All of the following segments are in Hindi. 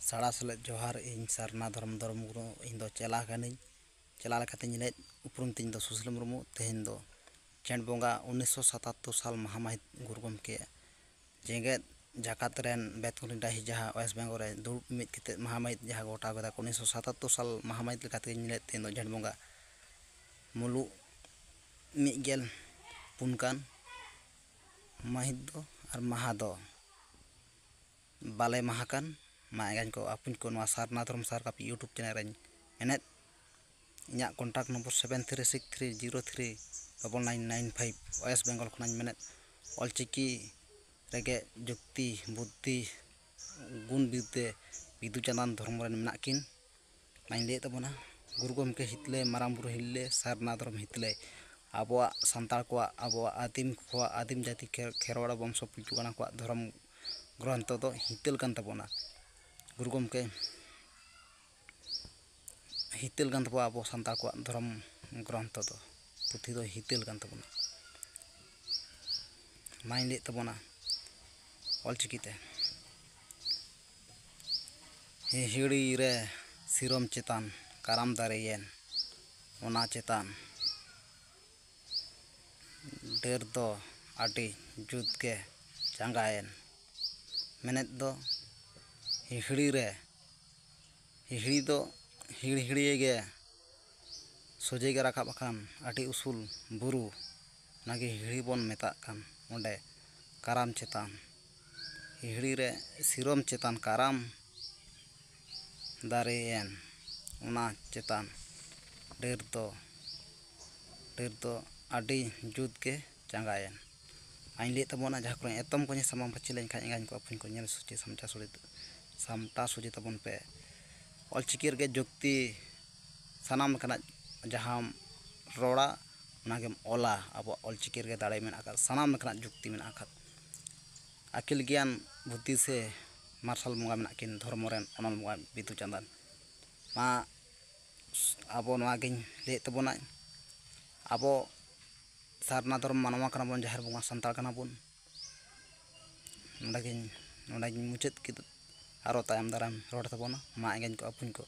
साड़ा सेलेद जोहार इन सारना धर्म मुर्मू इन चेला चेला लेकातें लैद उपरुम तीन सुशील मुर्मू तेहन चेंड बोंगा 1977 साल महामाहित गुरु गमके जेगेद जाकात रेन बेतकुनी डाही जहाँ वेस्ट बेंगल रे दुर्ब मिद किते महामाहित जहाँ गोटा गदा 1977 साल महामाहित लेकातें लैद तेहन चेंड बोंगा मुलु मिगेल पुनकान माहित दो और महा दो बाले महाकान मा एगान को आपुन को नवा सारना धर्म सार का यूट्यूब चैनल रें एनेत इन्या कॉन्टैक्ट नंबर 7363039995 वेस्ट बेंगल खनाñ मेनेत ऑलचिकी रेगे जुक्ति बुद्धि गुण बिरते बिदु चांदान धर्म रेन मेना किन माइन ले तबना गुरु गमके हितले माराम बुरु हितले सारना धर्म हितले आबोआ संताल को आबोआ आदिम जाति खेरवाड़ा वंश पिलचुगाना को धर्म ग्रंथ तो हितल कान तबना गुरु गमके हितल कान तबो आबो संताल को धर्म ग्रंथ तो पुथि दो हितल कान तबना माइन ले तबना ऑलचिकीते हिहिड़ी रे सिरम चेतान काराम दारेयेन ओना चेतान डेर दो आटी जुत के चांगायन मेनेत दो हिहिड़ी रे हिहिड़ी दो हिड़हिड़िए गे सोजे गे राकाब आकान आटी उसूल बुरु नागे हिहिड़ी बोन मेता कान ओंडे काराम चेतान हिहिड़ी रे सिरम चेतान काराम दारेयेन ओना चेतान डेर दो आडी जुत के चांगायन आइन ले तबना जहाँ को एतम को सामाम पची लेन खान एगान को अपन को नेल सूची सामटा सूची तबन पे ऑलचिकी रे जुक्ति सानाम कना जहाँ रोड़ा नागेम ओला अब ऑलचिकी रे दाड़े मेना का सानाम कना जुक्ति मेना का अकिल ज्ञान बुद्धि से मार्शल मुंगा मेना किन धर्म रेन अनल मुंगा बिदु चांदान मा अब नागिन ले तबना अब सारना धर्म मानवा कना बन जहर बुंगा संताल कना बन नोडागिन मुचाद किद आरो तायम दाराम रोड तबना मा एगान को अपुन को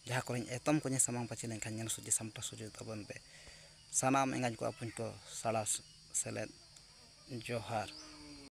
जहाँ को एतम को सामाम पची लेन खान नेल सूची सामटा सूची तबन पे सानाम एगान को अपुन को साड़ा सेलेद जोहार।